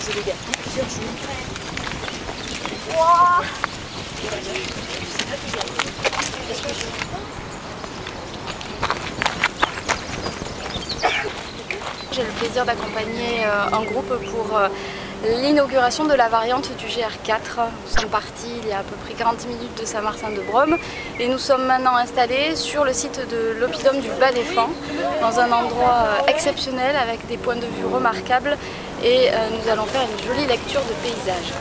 J'ai le plaisir d'accompagner un groupe pour l'inauguration de la variante du GR4. Nous sommes partis il y a à peu près 40 minutes de Saint-Martin-de-Brome et nous sommes maintenant installés sur le site de l'oppidum du Bas-des-Fonds, dans un endroit exceptionnel avec des points de vue remarquables et nous allons faire une jolie lecture de paysages.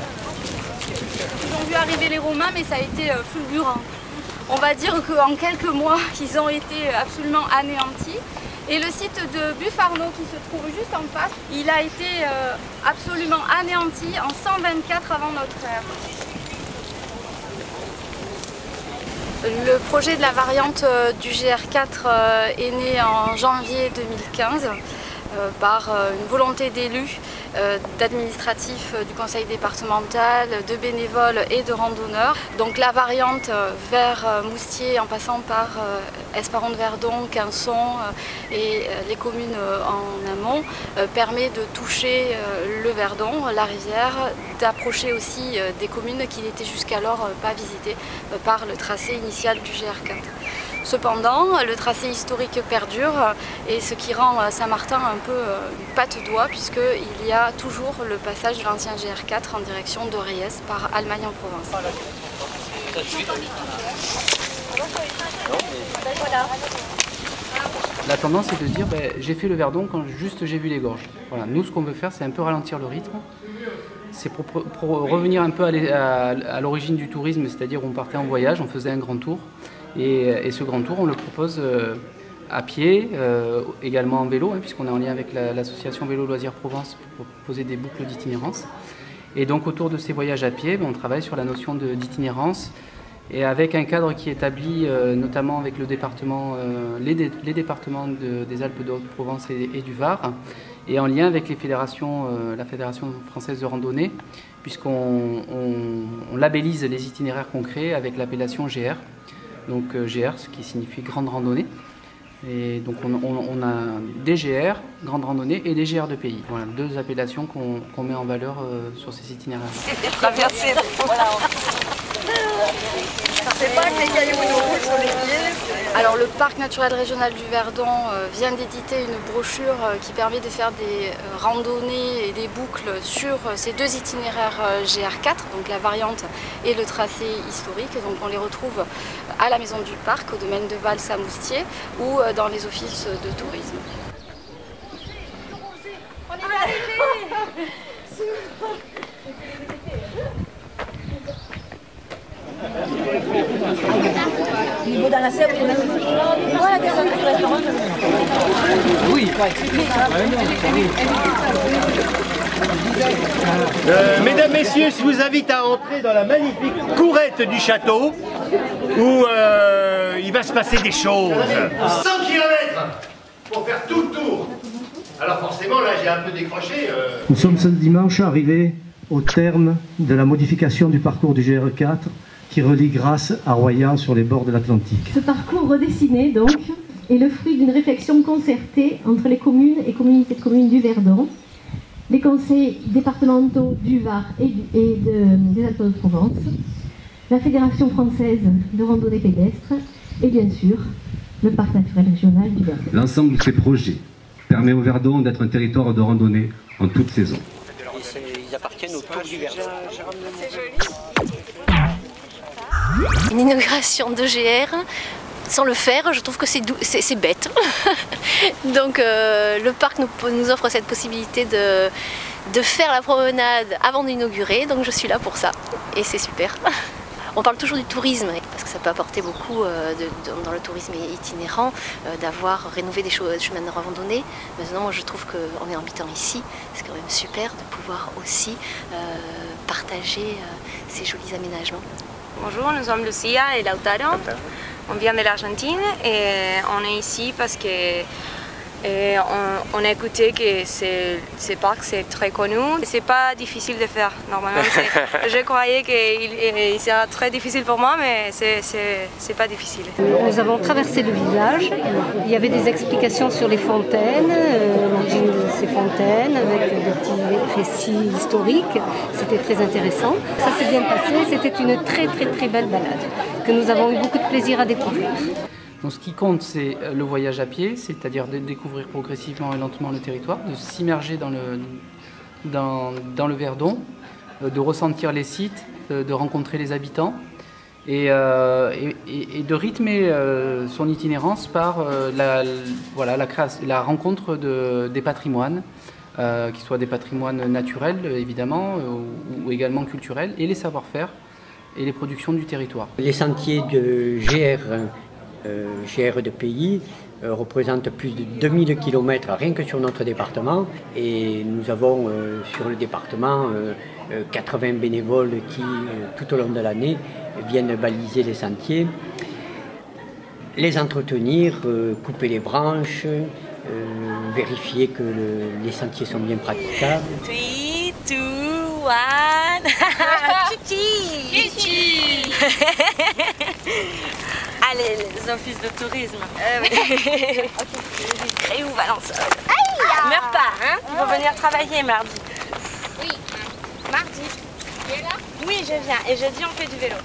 Ils ont vu arriver les Romains, mais ça a été fulgurant. On va dire qu'en quelques mois, ils ont été absolument anéantis. Et le site de Buffarno, qui se trouve juste en face, il a été absolument anéanti en 124 avant notre ère. Le projet de la variante du GR4 est né en janvier 2015 par une volonté d'élus, d'administratifs du conseil départemental, de bénévoles et de randonneurs. Donc la variante vers Moustier en passant par Esparon-de-Verdon, Quinçon et les communes en amont permet de toucher le Verdon, la rivière, d'approcher aussi des communes qui n'étaient jusqu'alors pas visitées par le tracé initial du GR4. Cependant, le tracé historique perdure et ce qui rend Saint-Martin un peu une patte d'oie puisqu'il y a toujours le passage de l'ancien GR4 en direction d'Oreyes par Allemagne-en-Provence. La tendance est de dire j'ai fait le Verdon quand juste j'ai vu les gorges. Voilà. Nous ce qu'on veut faire c'est un peu ralentir le rythme. C'est pour revenir un peu à l'origine du tourisme, c'est-à-dire on partait en voyage, on faisait un grand tour. Et ce grand tour, on le propose à pied, également en vélo, puisqu'on est en lien avec l'association Vélo Loisirs Provence pour proposer des boucles d'itinérance. Et donc autour de ces voyages à pied, on travaille sur la notion d'itinérance et avec un cadre qui est établi notamment avec le département, les départements des Alpes de Haute-Provence et du Var, et en lien avec les fédérations, la Fédération française de randonnée, puisqu'on labellise les itinéraires qu'on crée avec l'appellation GR. Donc GR, ce qui signifie grande randonnée. Et donc on a des GR, grande randonnée, et des GR de pays. Voilà, deux appellations qu'on met en valeur sur ces itinéraires. Traverser, voilà. C'est pas que les cailloux nous roulent sur les pieds. Alors le parc naturel régional du Verdon vient d'éditer une brochure qui permet de faire des randonnées et des boucles sur ces deux itinéraires GR4, donc la variante et le tracé historique. Donc on les retrouve à la maison du parc, au domaine de Vals à Moustier ou dans les offices de tourisme. On est arrivé. Niveau dans la serre, il est magnifique. Voilà, descendre du restaurant. Oui. Mesdames, Messieurs, je vous invite à entrer dans la magnifique courette du château où il va se passer des choses. 100 km pour faire tout le tour. Alors forcément, là, j'ai un peu décroché. Nous sommes ce dimanche arrivés au terme de la modification du parcours du GR4 qui relie Grasse à Royan sur les bords de l'Atlantique. Ce parcours redessiné, donc, est le fruit d'une réflexion concertée entre les communes et communautés de communes du Verdon, les conseils départementaux du Var et des Alpes de Provence, la Fédération française de randonnée pédestre et bien sûr le parc naturel régional du Verdon. L'ensemble de ces projets permet au Verdon d'être un territoire de randonnée en toute saison. Ils appartiennent au Tour du Verdon. Une inauguration de GR, sans le faire, je trouve que c'est bête. Donc le parc nous offre cette possibilité de faire la promenade avant d'inaugurer, donc je suis là pour ça et c'est super. On parle toujours du tourisme, parce que ça peut apporter beaucoup dans le tourisme itinérant, d'avoir rénové des chemins de randonnée. Maintenant, moi je trouve qu'en habitant ici, c'est quand même super de pouvoir aussi partager ces jolis aménagements. Bonjour, nous sommes Lucia et Lautaro. On vient de l'Argentine et on est ici parce que Et on a écouté que ce parc c'est très connu. C'est pas difficile de faire normalement. Je croyais qu'il serait très difficile pour moi, mais c'est pas difficile. Nous avons traversé le village. Il y avait des explications sur les fontaines, l'origine de ces fontaines, avec des petits récits historiques. C'était très intéressant. Ça s'est bien passé. C'était une très belle balade que nous avons eu beaucoup de plaisir à découvrir. Donc, ce qui compte, c'est le voyage à pied, c'est-à-dire de découvrir progressivement et lentement le territoire, de s'immerger dans le Verdon, de ressentir les sites, de rencontrer les habitants et de rythmer son itinérance par la rencontre des patrimoines, qui soient des patrimoines naturels évidemment, ou également culturels, et les savoir-faire et les productions du territoire. Les sentiers de GR de pays représentent plus de 2000 km rien que sur notre département, et nous avons sur le département 80 bénévoles qui tout au long de l'année viennent baliser les sentiers, les entretenir, couper les branches, vérifier que les sentiers sont bien praticables. 3, 2, 1, Chichi! Chichi! Allez, les offices de tourisme. Créou, Valence. Meurs pas, hein? Tu vas venir travailler mardi. Oui, mardi. Tu es là? Oui, je viens. Et jeudi, on fait du vélo.